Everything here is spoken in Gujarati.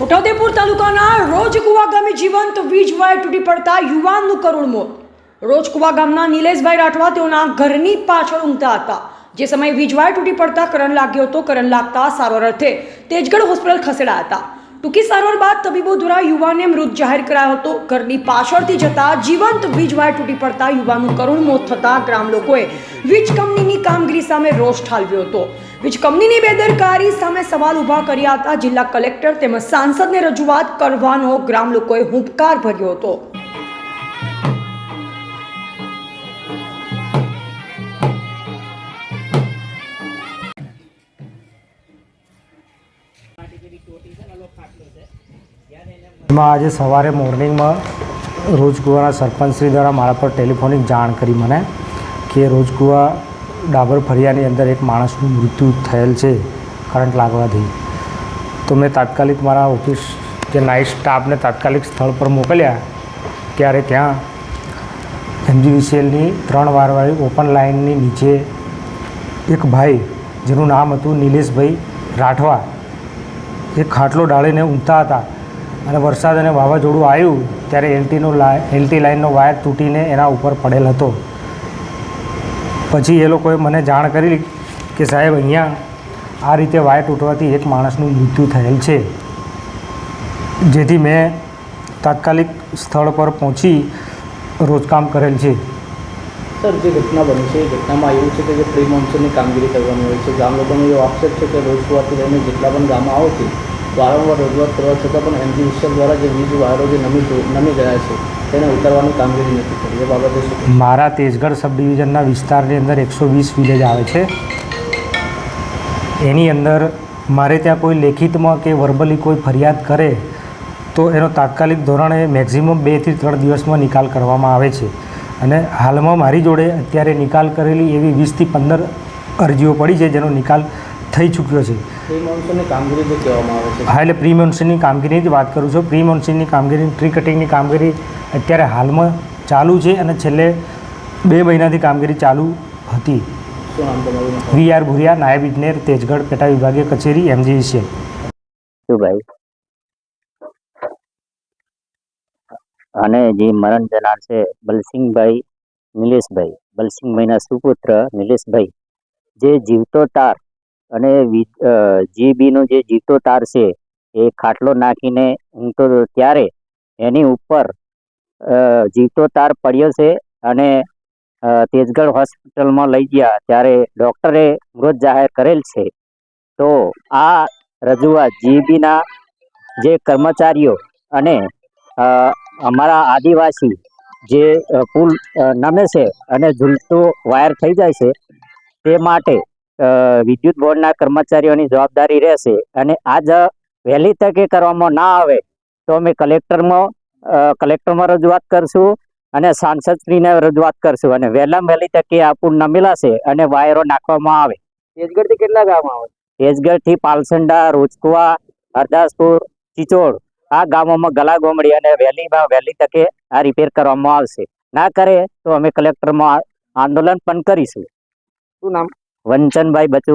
છોટાઉદેપુર તાલુકાના રોજકુવા ગામે જીવંત વીજ વાયર તૂટી પડતા યુવાનનું કરુણ મોત. રોજકુવા ગામના નિલેશભાઈ રાઠવા તેઓના ઘરની પાછળ ઊંઘતા હતા. જે સમયે વીજ વાયર તૂટી પડતા કરંટ લાગ્યો હતો. કરંટ લાગતા સારવાર અર્થે તેજગઢ હોસ્પિટલ ખસેડાયા હતા. ટૂંકી સારવાર બાદ તબીબો દ્વારા યુવાનને મૃત જાહેર કરાયો હતો. ઘરની પાછળથી જતા જીવંત વીજ વાયર તૂટી પડતા યુવાનનું કરુણ મોત થતા ગ્રામ લોકોએ વીજ કંપનીની કામગીરી સામે રોષ ઠાલવ્યો હતો. વીજ કંપનીની બેદરકારી સામે સવાલ ઊભા કર્યા હતા. જિલ્લા કલેક્ટર તેમજ સાંસદને રજૂઆત કરવાનો ગ્રામ લોકોએ હુંકાર ભર્યો હતો. આજે સવારે મોર્નિંગમાં રોજકુવાના સરપંચશ્રી દ્વારા મારા પર ટેલિફોનિક જાણ કરી મને કે રોજકુવા ડાબર ફળિયાની અંદર એક માણસનું મૃત્યુ થયેલ છે કરંટ લાગવાથી. તો મેં તાત્કાલિક મારા ઓફિસ કે નાઇટ સ્ટાફને તાત્કાલિક સ્થળ પર મોકલ્યા. ત્યારે ત્યાં MGVCLની 3 વારવાળી ઓપન લાઇનની નીચે એક ભાઈ જેનું નામ હતું નિલેશભાઈ રાઠવા એ ખાટલો ડાળીને ઊંઘતા હતા અને વરસાદ અને વાવાઝોડું આવ્યું ત્યારે એલટી લાઇનનો વાયર તૂટીને એના ઉપર પડેલ હતો. પછી એ લોકોએ મને જાણ કરી કે સાહેબ અહીંયા આ રીતે વાયર તૂટવાથી એક માણસનું મૃત્યુ થયેલ છે. જેથી મેં તાત્કાલિક સ્થળ પર પહોંચી રોજકામ કરેલ છે. સર, જે ઘટના બની છે એ ઘટનામાં એવું છે કે જે પ્રી મોન્સૂનની કામગીરી કરવાની હોય છે, ગામ લોકોનો એવો આક્ષેપ છે કે રોજકુવાથી લઈને જેટલા પણ ગામો આવે છે વારંવાર રજૂઆત કરવા છતાં પણ MGVCL દ્વારા જે વીજ વાયરો જે નમી ગયા છે તેને ઉતારવાની કામગીરી નથી કરી. એ બાબતે શું? મારા તેજગઢ સબ ડિવિઝનના વિસ્તારની અંદર 120 વિલેજ આવે છે. એની અંદર મારે ત્યાં કોઈ લેખિતમાં કે વર્બલી કોઈ ફરિયાદ કરે તો એનો તાત્કાલિક ધોરણે મેક્ઝિમમ 2 થી 3 દિવસમાં નિકાલ કરવામાં આવે છે. અને હાલમાં મારી જોડે અત્યારે નિકાલ કરેલી એવી 20 થી 15 અરજીઓ પડી છે જેનો નિકાલ થઈ ચૂક્યો છે. પ્રી મોન્સૂનની કામગીરી જે કહેવામાં આવે છે, હા, એટલે પ્રી મોન્સૂનની કામગીરીની જ વાત કરું છું. પ્રી મોન્સૂનની કામગીરી, ટ્રી કટિંગની કામગીરી અત્યારે હાલમાં ચાલુ છે અને છેલ્લે 2 મહિનાથી કામગીરી ચાલુ હતી. શું નામ તમારું? VR ભુરિયા, નાયબ ઇજનેર, તેજગઢ પેટા વિભાગીય કચેરી, MGVCL. શું ભાઈ? અને જે મરણ જનાર છે બલસિંહભાઈ નિલેશભાઈ, બલસિંહભાઈના સુપુત્ર નિલેશભાઈ, જે જીવતો તાર અને GBનો જે જીવતો તાર છે એ ખાટલો નાખીને ઊંઘતો ત્યારે એની ઉપર જીવતો તાર પડ્યો છે અને તેજગઢ હોસ્પિટલમાં લઈ ગયા ત્યારે ડૉક્ટરે મૃત જાહેર કરેલ છે. તો આ રજૂઆત GBના જે કર્મચારીઓ અને અમારા આદિવાસી જે પુલ નમે છે અને ઝૂલતો વાયર થઈ જાય છે તે માટે વિદ્યુત બોર્ડના કર્મચારીઓની જવાબદારી રહેશે. અને આજ વહેલી તકે કરવામાં ના આવે તો અમે કલેક્ટરમાં રજૂઆત કરશું અને સાંસદશ્રીને રજૂઆત કરશું અને વહેલામાં વહેલી તકે આ પુલ નમેલા છે અને વાયરો નાખવામાં આવે. તેજગઢથી કેટલા ગામ આવે? તેજગઢથી પાલસંડા, રોજકુવા, હરદાસપુર, ચિચોડ આ ગામોમાં ગલા ગોમડી અને વહેલી તકે આ રિપેર કરવામાં આવશે. ના કરે તો અમે કલેક્ટરમાં આંદોલન પણ કરીશું. શું નામ? વંચનભાઈ બચુ.